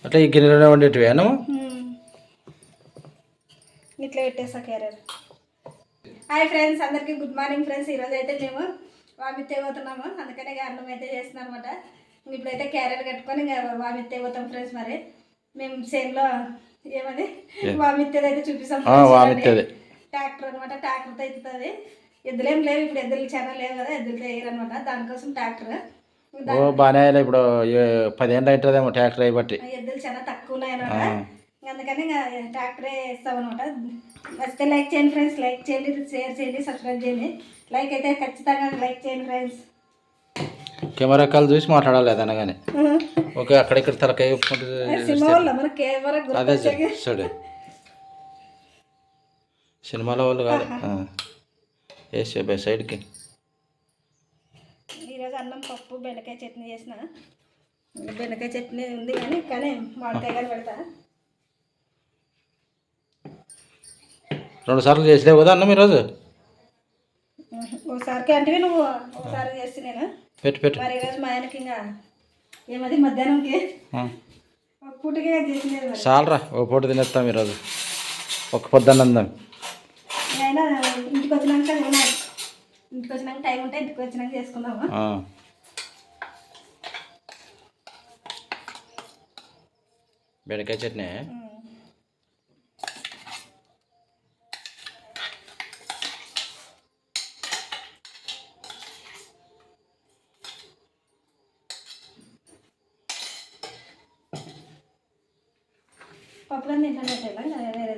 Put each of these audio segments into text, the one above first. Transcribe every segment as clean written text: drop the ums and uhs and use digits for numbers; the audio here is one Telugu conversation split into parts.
అట్లా ఈ గిన్నెలోనే వండేటివేనా? ఇట్లా పెట్టేసా క్యారెట్. హాయ్ ఫ్రెండ్స్, అందరికీ గుడ్ మార్నింగ్ ఫ్రెండ్స్. ఈరోజు అయితే మేము వామిత్తే పోతున్నాము, అందుకనే అన్నం అయితే చేస్తున్నాం అనమాట. ఇప్పుడైతే క్యారెట్ కట్టుకొని ఇంకా వామిత్తే పోతాం ఫ్రెండ్స్. మరి మేము చేనులో ఏమది వామిత్తేది అయితే చూపిస్తాం. ట్రాక్టర్ అనమాట, ట్రాక్టర్తో అవుతుంది. ఎద్దులేం లేవు ఇప్పుడు, ఎద్దులు చాలా లేవు కదా, ఎద్దులతో వేయరు అనమాట. దానికోసం ట్రాక్టర్ బాగానే ఇప్పుడు 10 ఏళ్ళు అవుతుందేమో ట్రాక్టర్ అయ్యబట్టి. ఎద్దులు చాలా తక్కువ ఉన్నాయి అనమాట, అందుకని ఇంకా ట్రాక్టరే వేస్తాం అనమాట. వస్తే లైక్ చేయండి ఫ్రెండ్స్, లైక్ చేయండి, షేర్ చేయండి, సబ్స్క్రైబ్ చేయండి. లైక్ అయితే ఖచ్చితంగా లైక్ చేయండి ఫ్రెండ్స్. కెమెరా కాల్ చూసి మాట్లాడాలి అనగానే ఓకే. అక్కడిక్కడ తలకాయ అదే చూడు, సినిమాలో వాళ్ళు కాదు. వేసే బై సైడ్కి. ఈరోజు అన్నం, పప్పు, బెండకాయ చట్నీ చేసిన. బెండకాయ చట్నీ ఉంది కానీ మామిడికాయ కానీ పెడతా. 2 సార్లు చేసినావు కదా అన్నం ఈరోజు? ఒకసారికి అంటే నువ్వు ఒకసారి చేసి నేను పెట్టు. మరి ఈరోజు మా ఆయనకి ఇంకా ఏమది మధ్యాహ్నంకి పూటగా చేసినది. చాలరా, ఓ పూట తినేస్తాం ఈరోజు, ఒక పొద్దున్నందాం. అయినా ఇంటికి వచ్చినాక టైం ఉంటే ఇంటికి వచ్చినాక చేసుకుందాము. బెండకాయ చట్నీ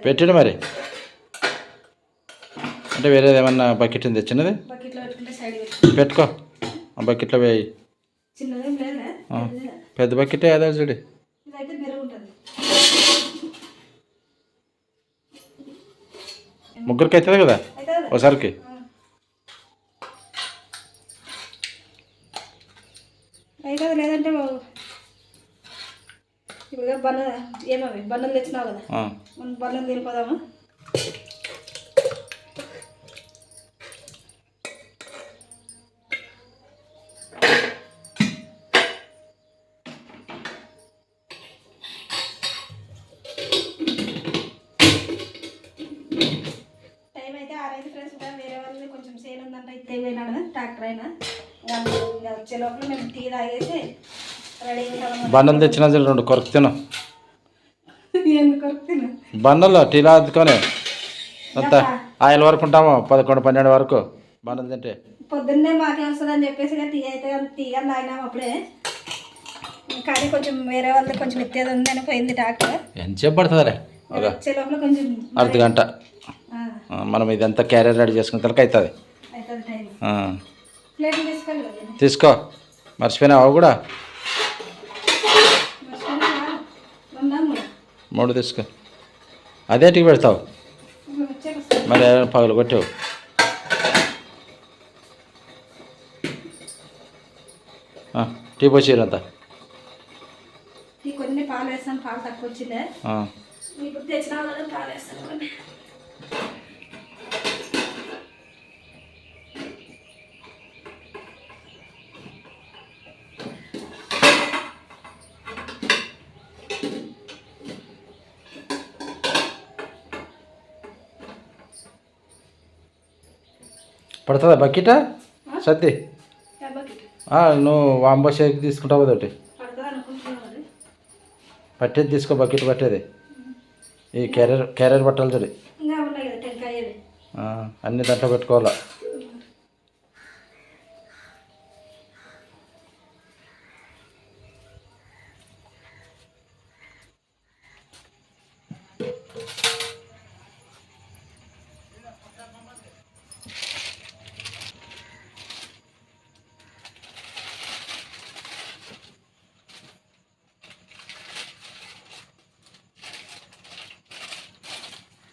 పెట్టాడు మరి. అంటే వేరేది ఏమన్నా బకెట్ ఉంది తెచ్చినది? పెట్టుకో, ఆ బకెట్లో వేయి. పెద్ద బకెట్ ఏదో చూడు. ముగ్గురికి అవుతుంది కదా ఒకసారికి. అవుతుంది, లేదంటే ఇప్పుడు ఏమవి బన్నలు తెచ్చినావు కదా, మనం బన్నలు తినిపోదాము. టైం అయితే 6 ఫ్రెండ్స్. వేరే వాళ్ళు కొంచెం సేల్ ఉందంటే ఇస్తే పోయినాడు ట్రాక్టర్ అయినా. ఇంకా వచ్చే లోపల మేము టీ తాగేసి రెడీ ఉంటాము. బండలు తెచ్చిన 2 కొరకు తిను. ఎందుకు కొరుకుతున్నా? బండలు టీలా అద్దుకొని అంత ఆయిల్ వరకు ఉంటాము, 11-12 వరకు బండలు తింటే. పొద్దున్నే మాకే వస్తుంది అని చెప్పేసి టీ అయితే టీగా తాగినాము అప్పుడే. కానీ కొంచెం వేరే వాళ్ళు కొంచెం ఎత్తేది ఉందని పోయింది ట్రాక్టర్. ఎంతసేపు పడుతుందిలే, వచ్చే లోపల కొంచెం అర్ధగంట. మనం ఇదంతా క్యారియర్ రెడీ చేసుకున్న తలకి అవుతుంది. తీసుకో, మర్చిపోయినావు అవి కూడా 3 తీసుకో. అదే టీ పెడతావు మరి, పగలు కొట్టావు. టీ పోసేరంతా. కొన్ని పాలు వేస్తాను, పాలు తక్కువ వచ్చిందే. ఇప్పుడు తెచ్చిన వాళ్ళకి పాలు వేస్తాను కొన్ని. పడుతుందా బకెటా సర్ది? నువ్వు వాంబో షేక్ తీసుకుంటావు ఒకటి, పట్టేది తీసుకో, బకెట్ పట్టేది. ఈ క్యారియర్ బట్టలు చూడు, అన్ని దాంట్లో పెట్టుకోవాలా.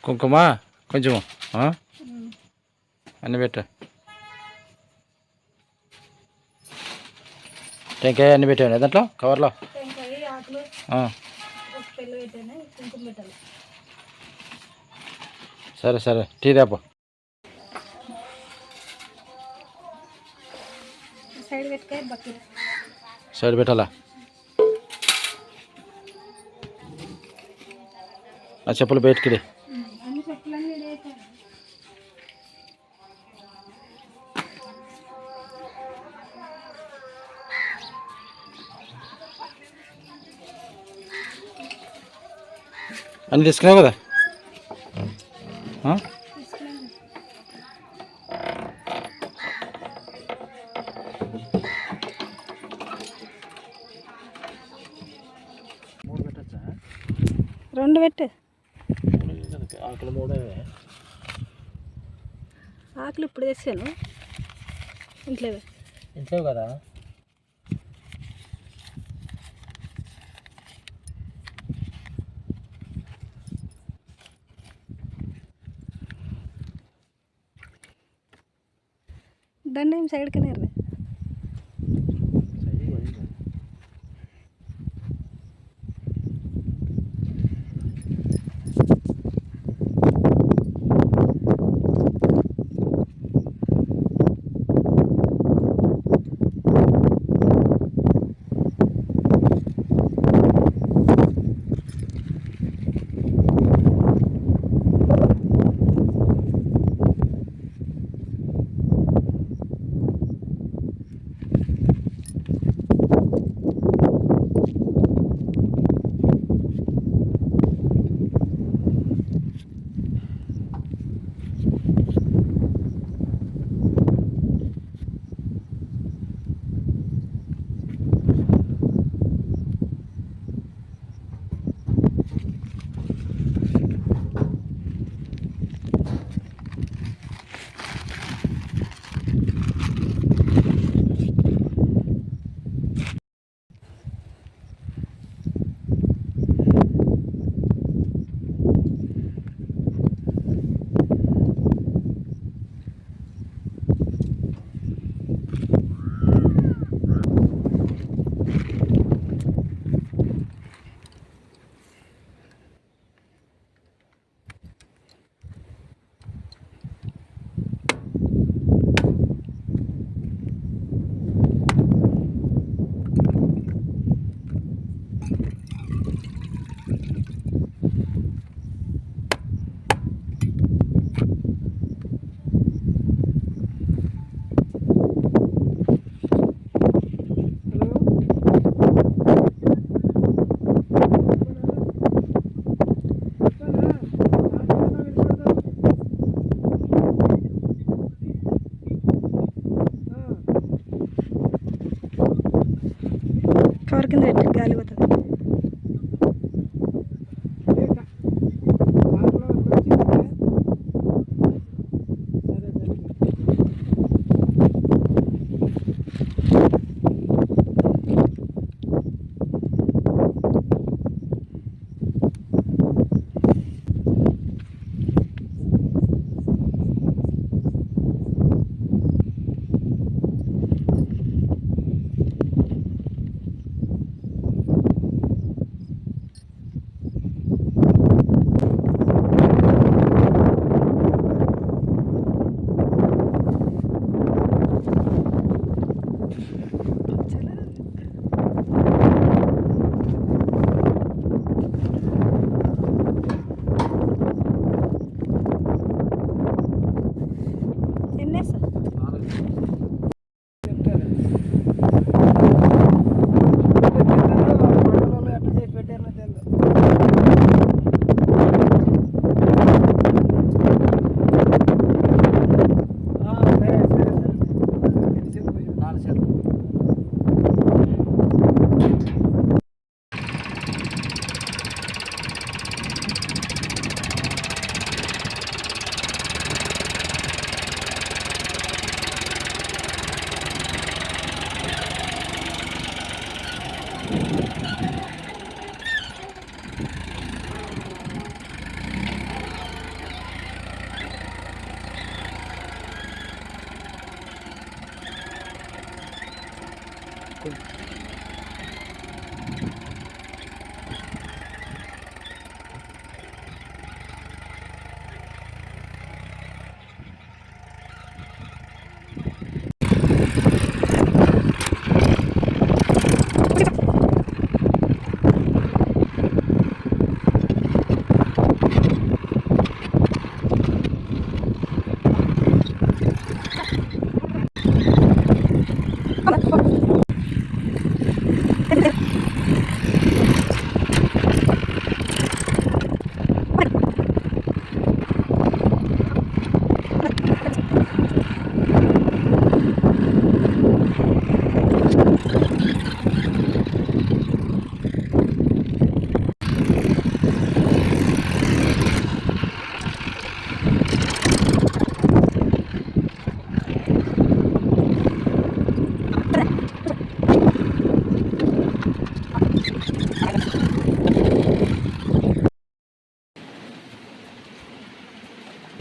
కుంకుమ కొంచెము అన్నీ పెట్టు. టెంకాయ అన్నీ పెట్టాను దాంట్లో కవర్లో. సరే సరే, టీ దాపో. సైడ్ పెట్టాలా? ఆ చెప్పులు బయటికి అన్ని చెప్పులన్నీ వేసాను. అన్నీ తీసుకున్నావు కదా. రెండు పెట్టు. ఆకులు మూడే. ఆకులు ఇప్పుడు తెచ్చాను ఇంట్లో కదా. దండ ఏం సైడ్కనే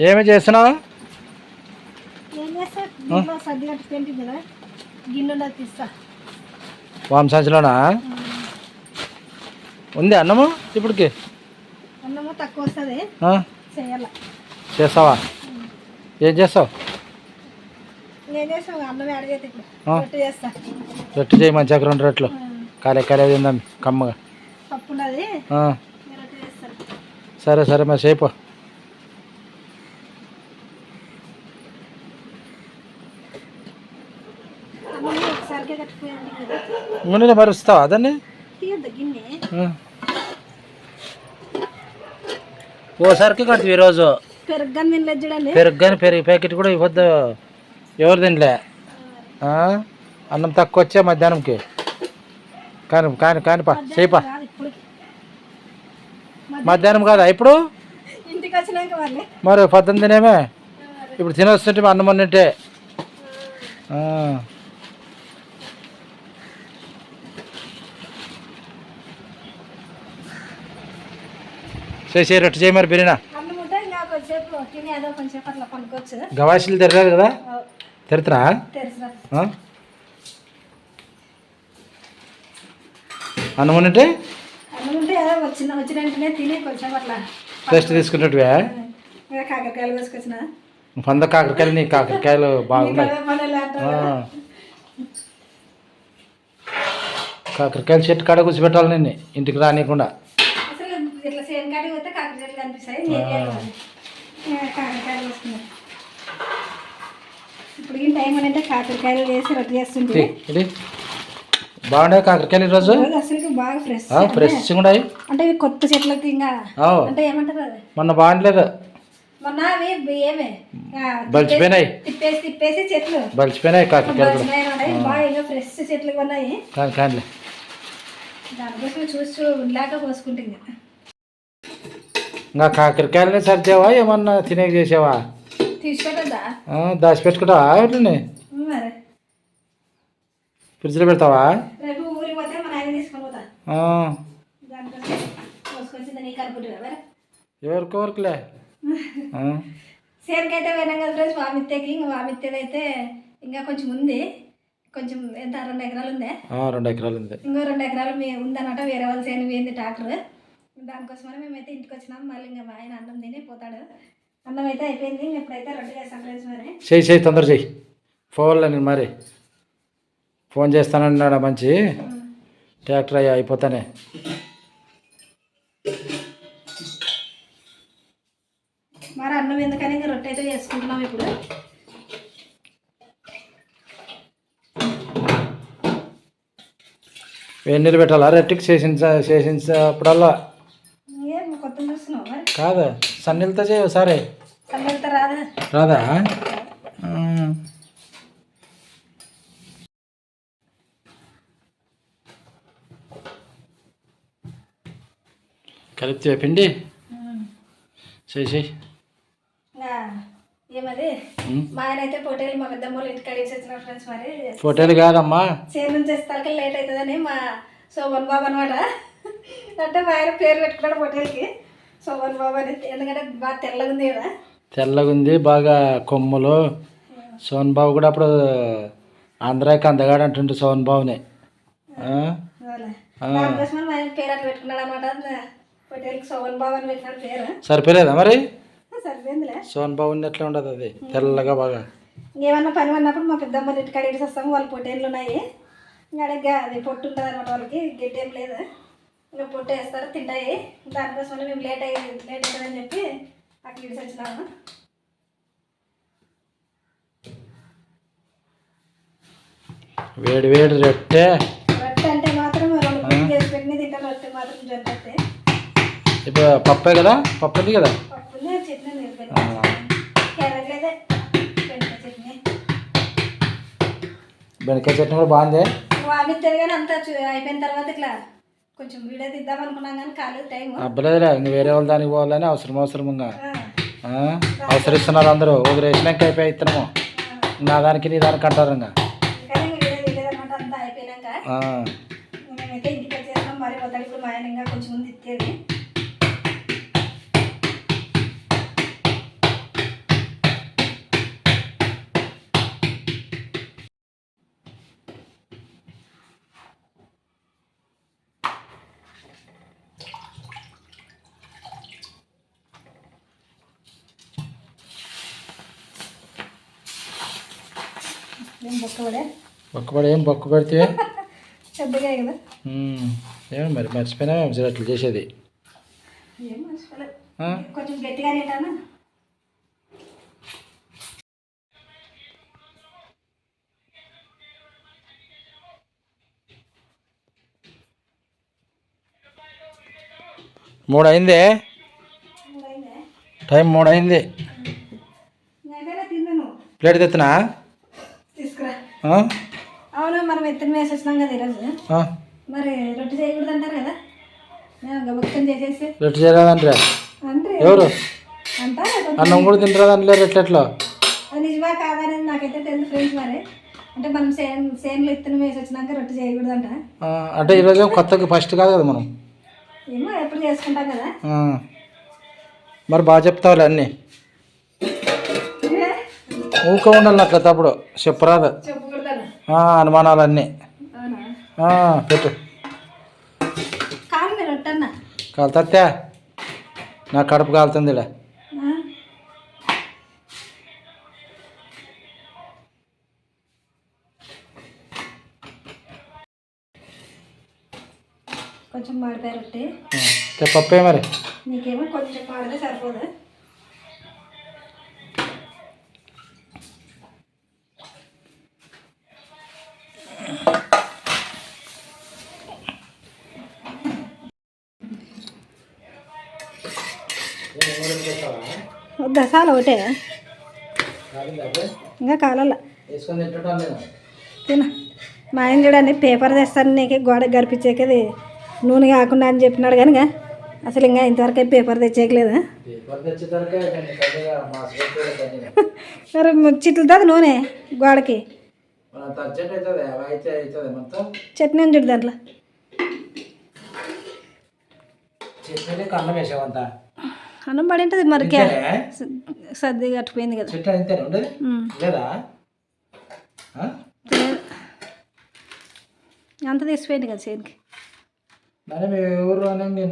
ఏమి చేస్తున్నావు? ఏం చేస్తా గిన్నెలో సర్ది కట్టుకుంటుంది కదా గిన్నెలో తీస్తా. వామ్ సంచిలోనా ఉంది అన్నము ఇప్పటికి? అన్నము తక్కువ వస్తుంది చేయాల. చేస్తావా? ఏం చేస్తావు? నేను చేస్తాను అన్నం యాడ్ చేస్తే ఇప్పుడు రొట్టె చేస్తా. రొట్టె చేయి మంచిగా 2 రొట్టెలు కాలే కాలే తిందాం కమ్మగా. పప్పు ఉన్నది రొట్టె చేస్తాను. సరే సరే మరి చేయిపో. ఒకసారికే కట్టుకుపోయాను కదా ముందు మరి వస్తావా దాన్ని తీయద్దు గిన్నె. ఓసారికి కడుతుంది ఈరోజు. పెరుగ్గాని తినలేదు చూడండి. పెరుగు పెరుగు ప్యాకెట్ కూడా ఇవ్వద్దు. ఎవరు తినలే. అన్నం తక్కువ వచ్చే మధ్యాహ్నంకి. కాని కాని కానిపా చేయిపా. మధ్యాహ్నం కాదా ఇప్పుడు? ఇంటికి వచ్చినాక మరి 18 తినేమే. ఇప్పుడు తినొస్తుంటే అన్నం అన్నట్టే. చేసే రొట్టె చేయి మరి బిర్యానా. గవాసీలు తెరలేదు కదా? తెరుతురా? అన్నం ఉన్నట్టే టెస్ట్ తీసుకున్నట్టువే. కాకరకాయలు కోసుకొచ్చిన 100 కాకరకాయలు. నీ కాకరకాయలు బాగున్నాయి. కాకరకాయలు చెట్టు కాడ కూర్చోబెట్టాలి నిన్ను ఇంటికి రానియకుండా. ఇట్లా సేమ్ కాడికి పోతే కాకర చెట్లు కనిపిస్తాయి. కాకరకాయలు వస్తున్నాయి. ఇప్పుడు ఈ టైం అంటే కాకరకాయలు వేసి రొట్టె చేస్తుంది. బాగుండే కాకరకాయలు ఈరోజు అసలు బాగా ఫ్రెష్ ఫ్రెష్ ఉన్నాయి. అంటే ఇవి కొత్త చెట్లకి ఇంకా అంటే ఏమంటారు అది మొన్న బాగుండలేదు. మొన్న అవి ఏమే బలిచిపోయినాయి. తిప్పేసి తిప్పేసి చెట్లు బలిచిపోయినాయి. కాకరకాయలు బాగా ఇంకా ఫ్రెష్ చెట్లు ఉన్నాయి. కానీ దానికోసం చూసి ఉండలేక పోసుకుంటే ఇంకా కాకరకాయలని సర్దేవా ఏమన్నా తినేకి చేసావా? తీసుకుంటుందా? దాచిపెట్టుకుంటావా? వాటిని మరి ఫ్రిడ్జ్లో పెడతావా? రేపు ఊరికి పోతే మా నాయన తీసుకొని పోతా. దానికోసం పోసుకొచ్చింది నీకు అనుకుంటున్నా. ఎవరికోరికలే సేనుకైతే పోయినాం కదా ఫ్రెండ్స్ వామిత్తేకి. ఇంకా వామిత్తేది అయితే ఇంకా కొంచెం ఉంది. కొంచెం ఎంత 2 ఎకరాలు ఉందే. 2 ఎకరాలు ఉంది. ఇంకో 2 ఎకరాలు ఉందన్నమాట. వేరే వాళ్ళు సేను పోయింది ట్రాక్టర్. దానికోసమని మేమైతే ఇంటికి వచ్చినాం. మళ్ళీ ఇంకా మా ఆయన అన్నం తిని పోతాడు. అన్నం అయితే అయిపోయింది. ఎప్పుడైతే రొట్టె చేస్తాం ఫ్రెండ్స్. మరి చెయ్యి తొందర చెయ్యి. ఫోన్లో నేను మరి ఫోన్ చేస్తానన్నాడు. మంచి ట్రాక్టర్ అయ్యా అయిపోతానే. మరి అన్నం ఎందుకని ఇంకా రొట్టె అయితే చేసుకుంటున్నాం ఇప్పుడు. నీళ్ళు పెట్టాలా రొట్టెకి చేసినప్పుడల్లా? ఏం కొత్త చూస్తున్నావు మరి? కాదా సన్నీళ్ళతో చేయ సరే. సన్నీళ్ళతో రాదా? రాదా? కలిపితే పిండి చేసి ఏమది మా ఆయన అయితే పొట్టేలు మా పెద్దమ్మలు ఇంటికి అడిగి వచ్చిన ఫ్రెండ్స్. మరి పొట్టేలు కాదమ్మా చేను నుంచి వచ్చేసరికి లేట్ అవుతుందని మా శోభన్ బాబు అనమాట. అంటే మా ఆయన పేరు పెట్టుకున్నాడు పొట్టేలకి శోభన్ బాబు అని. ఎందుకంటే బాగా తెల్లగా ఉంది కదా. తెల్లగా ఉంది బాగా కొమ్ములు. సోన్ బాబు కూడా అప్పుడు ఆంధ్రాకి అందగాడు అంటుండే సోన్ బాబుని. దానికోసం మా ఆయన పేరు అట్లా పెట్టుకున్నాడు అనమాట. పొట్టేలకి శోభన్ బాబు అని పెట్టినాడు పేరు. సరిపోలేదా మరి? సరిపోయిందిలే. సోన్ బాబు ఎట్లా ఉండదు అది తెల్లగా బాగా. ఇంకేమన్నా పని పడినప్పుడు మా పెద్దమ్మ ఇంటికి అడిగి వస్తాము. వాళ్ళు పొట్టేళ్ళు ఉన్నాయి. ఇంకా అది పొట్టు ఉంటుంది అనమాట. వాళ్ళకి గడ్డి ఏం లేదు. ఇంకా పొట్టు వేస్తారు తింటాయి. దానికోసం మేము లేట్ అవుతుందని చెప్పి అక్కడ ఇడిసి వచ్చినాము. వేడి వేడి రొట్టె అంటే మాత్రం 2 చేసి పెట్టిన తింటాం. రొట్టె మాత్రం జరుగుతాయి. ఇప్పుడు పప్పే కదా? పప్పు ఉంది కదా? పప్పునే చట్నీ క్యారెట్ లేదా బెండకాయ చట్నీ. బెండకాయ చట్నీ కూడా బాగుంది. వాళ్ళు తిరగానే అంతా అయిపోయిన తర్వాత ఇట్లా కొంచెం వీడియో తీద్దాం అనుకున్నాం కానీ కాలేదు టైం. అబ్బలేదులే ఇంక వేరే వాళ్ళ దానికి పోవాలని అవసరంగా అవసరిస్తున్నారు అందరూ. ఒక రేషన్కి అయిపోయి ఇస్తున్నాము. నా దానికి నీ దానికి అంటారు. ఇంకా వీడియో తీయలేదన్నమాట. అంతా అయిపోయినాక మేమైతే ఇంటికి వచ్చేసాం. మరి వద్దాడు ఇప్పుడు మా ఆయన ఇంకా కొంచెం ముందు ఇచ్చేది. ఏం బొక్కబడే బొక్కబడి ఏం బొక్క పెడితే పెద్దగా కదా ఏమో మరి మర్చిపోయినా అట్లా చేసేది. ఏం మర్చిపోలేదు, కొంచెం గట్టిగా తింటాను. మూడు అయిందే, టైం 3 అయింది. ప్లేట్ తెచ్చినా తీసుకురా. అవును, మనం ఎత్తున వేసి వచ్చినాం కదా ఈరోజు. మరి రొట్టె చేయకూడదు అంటారు కదా, నేను గబక్కని చేసేసి. రొట్టె చేయరాదంటే అంటే ఎవరు అంటారు, అన్నం కూడా తింటారా లేరు ఎట్లా? అది నిజమా కాదని నాకైతే తెలుసు ఫ్రెండ్స్. మరి అంటే మనం సేన్లు ఎత్తున వేసి వచ్చినాక రొట్టె చేయకూడదు అంట. అంటే ఈరోజు కొత్తగా ఫస్ట్ కాదు కదా మనం. ఏమో ఎప్పుడు చేసుకుంటాం కదా. మరి బాగా చెప్తావులే అన్నీ. ఊక ఉండాలి అట్లా తప్పుడు చెప్పరాదు అనుమానాలన్నీ. పెట్టు కాలుతా, నా కడుపు కాలుతుందిలే. కొంచెం మాడిపోయి రొట్టె పప్పే మరి నీకేమో కొంచెం మాడితే సరిపోదు. వద్దా చాలా ఒకటే ఇంకా కాలాల తిన. మా ఆయన చూడండి పేపర్ తెస్తాను నీకే గోడ గడిపించేది నూనె కాకుండా అని చెప్పినాడు కానీ అసలు ఇంకా ఇంతవరకు పేపర్ తెచ్చేయలేదు. సరే చిట్లుతుంది నూనె గోడకి. చట్నీ అని చూడు దాంట్లో. అన్నం పడి ఉంటుంది మరి సర్ది కట్టిపోయింది కదా. అంత తీసిపోయింది కదా చేనికి.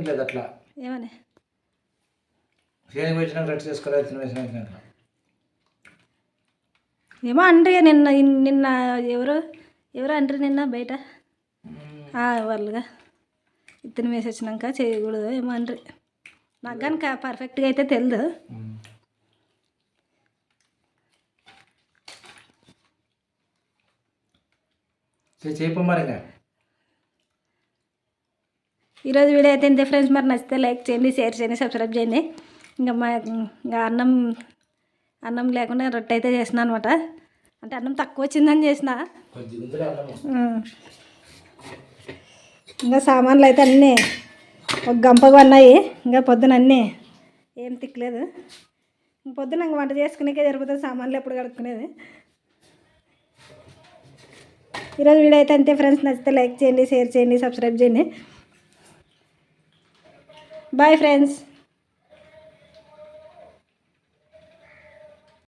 లేదు అట్లా ఏమని ఏమో అంటే నిన్న నిన్న ఎవరు అంటారు నిన్న బయట వాళ్ళుగా ఇత్తనం వేసి వచ్చినాక చేయకూడదు ఏమో అంటారు. నాకు కానీ పర్ఫెక్ట్గా అయితే తెలియదు. ఈరోజు వీడియో అయితే ఇంతే ఫ్రెండ్స్. మరి నచ్చితే లైక్ చేయండి, షేర్ చేయండి, సబ్స్క్రైబ్ చేయండి. ఇంకా అన్నం లేకుండా రొట్టె అయితే చేసిన అనమాట. అంటే అన్నం తక్కువ వచ్చిందని చేసిన. ఇంకా సామాన్లు అయితే అన్నీ ఒక గంపగా ఉన్నాయి. ఇంకా పొద్దున అన్నీ ఏం తిక్కలేదు. పొద్దున ఇంక వంట చేసుకునేకే జరుగుతుంది, సామాన్లు ఎప్పుడు కడుక్కునేది. ఈరోజు వీడియో అయితే అంతే ఫ్రెండ్స్. నచ్చితే లైక్ చేయండి, షేర్ చేయండి, సబ్స్క్రైబ్ చేయండి. Bye friends.